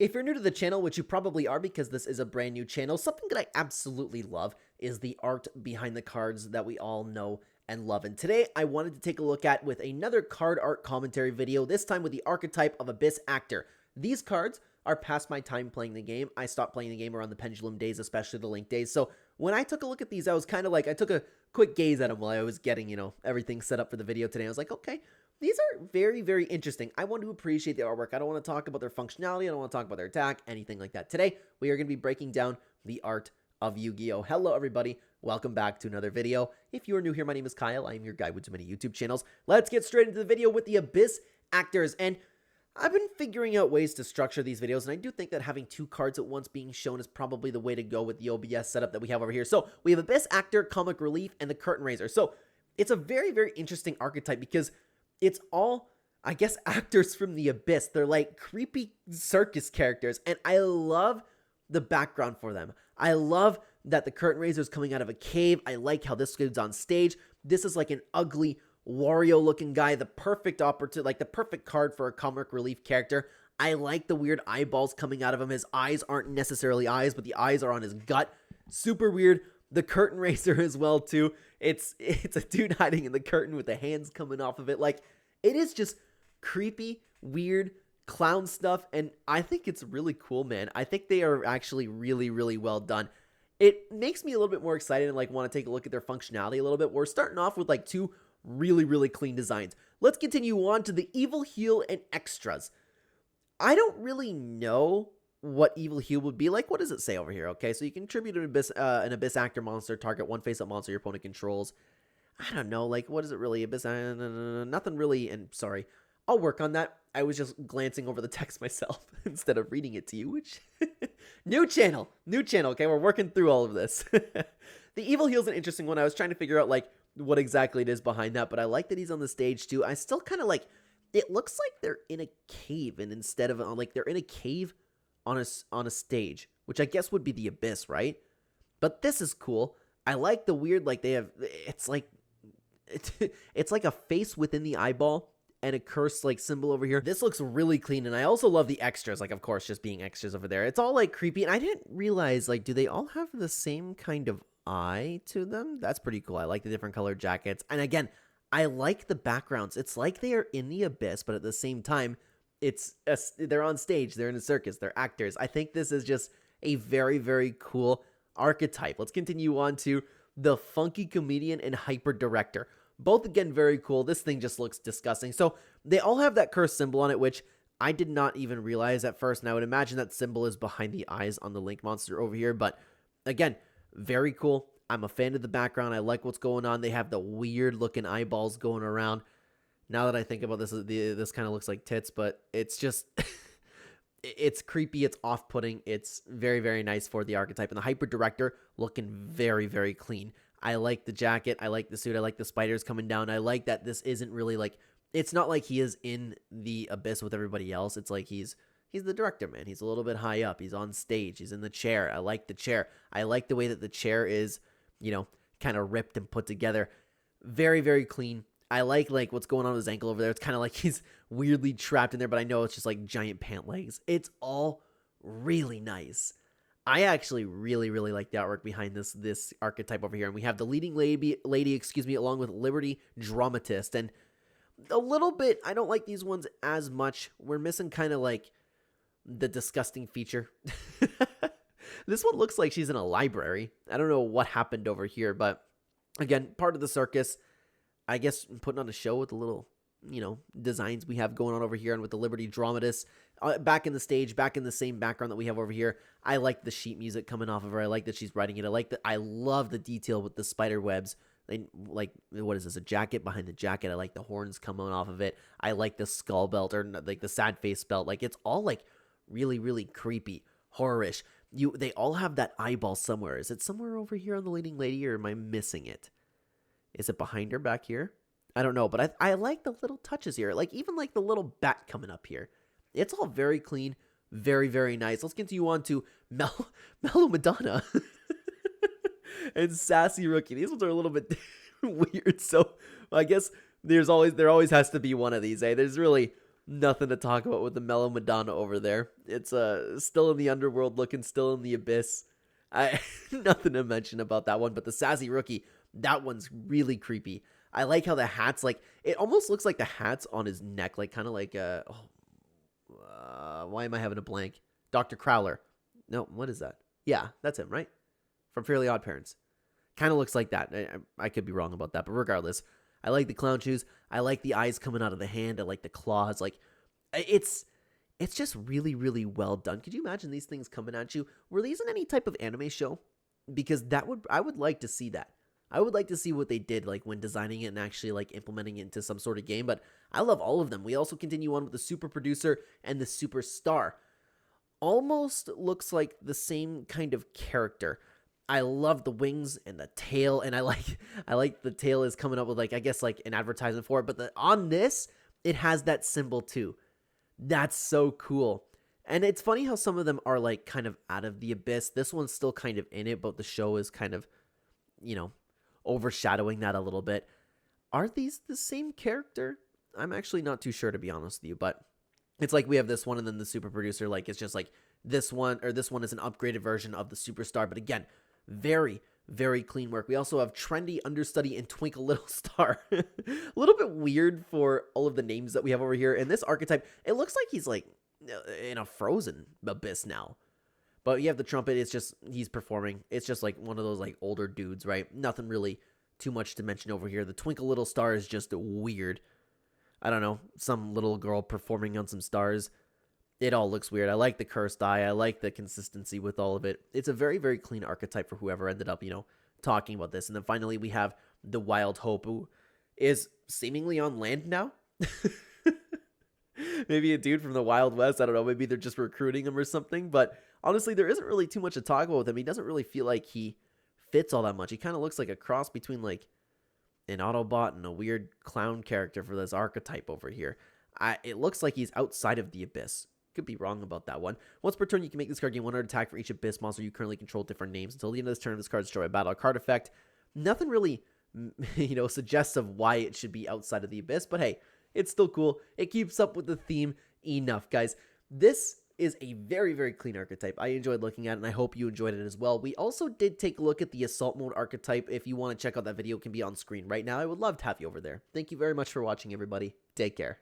If you're new to the channel, which you probably are because this is a brand new channel, something that I absolutely love is the art behind the cards that we all know and love. And today I wanted to take a look at with another card art commentary video, this time with the Archetype of Abyss Actor. These cards are past my time playing the game. I stopped playing the game around the Pendulum days, especially the Link days. So when I took a look at these, I was kind of like, I took a quick gaze at them while I was getting, everything set up for the video today. I was like, okay, these are very, very interesting. I want to appreciate the artwork. I don't want to talk about their functionality. I don't want to talk about their attack, anything like that. Today, we are going to be breaking down the art of Yu-Gi-Oh! Hello, everybody. Welcome back to another video. If you are new here, my name is Kyle. I am your guide with too many YouTube channels. Let's get straight into the video with the Abyss Actors. And I've been figuring out ways to structure these videos, and I do think that having two cards at once being shown is probably the way to go with the OBS setup that we have over here. So we have Abyss Actor, Comic Relief, and the Curtain Raiser. So it's a very, very interesting archetype because it's all, I guess, actors from the Abyss. They're like creepy circus characters, and I love the background for them. I love that the Curtain Raiser is coming out of a cave. I like how this dude's on stage. This is like an ugly Wario-looking guy, the perfect opportunity, like the perfect card for a comic relief character. I like the weird eyeballs coming out of him. His eyes aren't necessarily eyes, but the eyes are on his gut. Super weird. The Curtain Raiser as well, too. It's a dude hiding in the curtain with the hands coming off of it. Like, it is just creepy, weird, clown stuff, and I think it's really cool, man. I think they are actually really, really well done. It makes me a little bit more excited and, like, want to take a look at their functionality a little bit. We're starting off with, like, two really, really clean designs. Let's continue on to the Evil Heel and Extras. I don't really know what Evil Heel would be like. What does it say over here? Okay, so you can tribute an Abyss Actor monster, target one face-up monster your opponent controls. I don't know, like, what is it really? Abyss, nothing really, and sorry, I'll work on that. I was just glancing over the text myself instead of reading it to you, which, new channel, okay, we're working through all of this. The Evil Heel's an interesting one. I was trying to figure out, like, what exactly it is behind that, but I like that he's on the stage, too. I still kind of like, it looks like they're in a cave, and instead of, like, they're in a cave on a stage, which I guess would be the Abyss, right? But this is cool. I like the weird, like, they have, it's like a face within the eyeball and a curse, like, symbol over here. This looks really clean, and I also love the extras, like, of course, just being extras over there. It's all, like, creepy, and I didn't realize, like, do they all have the same kind of eye to them? That's pretty cool. I like the different colored jackets, and again, I like the backgrounds. It's like they are in the Abyss, but at the same time, they're on stage, they're in a circus, they're actors. I think this is just a very, very cool archetype. Let's continue on to the Funky Comedian and Hyper Director. Both, again, very cool. This thing just looks disgusting. So they all have that curse symbol on it, which I did not even realize at first, and I would imagine that symbol is behind the eyes on the Link monster over here. But again, very cool. I'm a fan of the background. I like what's going on. They have the weird looking eyeballs going around. Now that I think about this, this kind of looks like tits, but it's just, it's creepy, it's off-putting, it's very, very nice for the archetype. And the Hyper Director looking very, very clean. I like the jacket, I like the suit, I like the spiders coming down. I like that this isn't really like, it's not like he is in the Abyss with everybody else. It's like he's the director, man. He's a little bit high up. He's on stage. He's in the chair. I like the chair. I like the way that the chair is, kind of ripped and put together. Very, very clean. I like what's going on with his ankle over there. It's kind of like he's weirdly trapped in there, but I know it's just like giant pant legs. It's all really nice. I actually really, really like the artwork behind this archetype over here. And we have the leading lady, along with Liberty Dramatist. And a little bit, I don't like these ones as much. We're missing kind of like the disgusting feature. This one looks like she's in a library. I don't know what happened over here, but again, part of the circus. I guess putting on a show with the little, designs we have going on over here, and with the Liberty Dramatist back in the stage, back in the same background that we have over here. I like the sheet music coming off of her. I like that she's writing it. I love the detail with the spider webs. Like, what is this? A jacket behind the jacket. I like the horns coming off of it. I like the skull belt, or like the sad face belt. Like, it's all like really, really creepy, horror-ish. They all have that eyeball somewhere. Is it somewhere over here on the leading lady, or am I missing it? Is it behind her back here? I don't know, but I like the little touches here. Like, even like the little bat coming up here. It's all very clean, very, very nice. Let's continue on to Mellow Madonna and Sassy Rookie. These ones are a little bit weird, so I guess there always has to be one of these, eh? There's really Nothing to talk about with the Mellow Madonna over there. It's still in the underworld looking, still in the abyss. I nothing to mention about that one, but the Sassy Rookie, that one's really creepy. I like how the hat's like, it almost looks like the hat's on his neck, like kind of like why am I having a blank? Dr. Crowler. No, what is that? Yeah, that's him, right? From Fairly Odd Parents. Kind of looks like that. I could be wrong about that, but regardless, I like the clown shoes. I like the eyes coming out of the hand. I like the claws. Like, it's just really, really well done. Could you imagine these things coming at you? Were these in any type of anime show? Because I would like to see that. I would like to see what they did, like when designing it and actually like implementing it into some sort of game. But I love all of them. We also continue on with the super producer and the superstar. Almost looks like the same kind of character. I love the wings and the tail, and I like the tail is coming up with like, I guess like an advertisement for it, but on this it has that symbol too. That's so cool. And it's funny how some of them are like kind of out of the abyss. This one's still kind of in it, but the show is kind of, overshadowing that a little bit. Are these the same character? I'm actually not too sure, to be honest with you, but it's like we have this one and then the super producer, like it's just like this one is an upgraded version of the superstar, but again, very, very clean work. We also have Trendy, Understudy, and Twinkle Little Star. A little bit weird for all of the names that we have over here. And this archetype, it looks like he's like in a frozen abyss now. But you have the trumpet, it's just, he's performing. It's just like one of those like older dudes, right? Nothing really too much to mention over here. The Twinkle Little Star is just weird. I don't know, some little girl performing on some stars. It all looks weird. I like the cursed eye. I like the consistency with all of it. It's a very, very clean archetype for whoever ended up, talking about this. And then finally we have the Wild Hope, who is seemingly on land now. Maybe a dude from the Wild West. I don't know. Maybe they're just recruiting him or something. But honestly, there isn't really too much to talk about with him. He doesn't really feel like he fits all that much. He kind of looks like a cross between like an Autobot and a weird clown character for this archetype over here. It looks like he's outside of the abyss. Could be wrong about that one. Once per turn, you can make this card gain 100 attack for each abyss monster you currently control different names. Until the end of this turn, this card is destroyed by battle card effect. Nothing really, suggests of why it should be outside of the abyss, but hey, it's still cool. It keeps up with the theme enough, guys. This is a very, very clean archetype. I enjoyed looking at it, and I hope you enjoyed it as well. We also did take a look at the Assault Mode archetype. If you want to check out that video, it can be on screen right now. I would love to have you over there. Thank you very much for watching, everybody. Take care.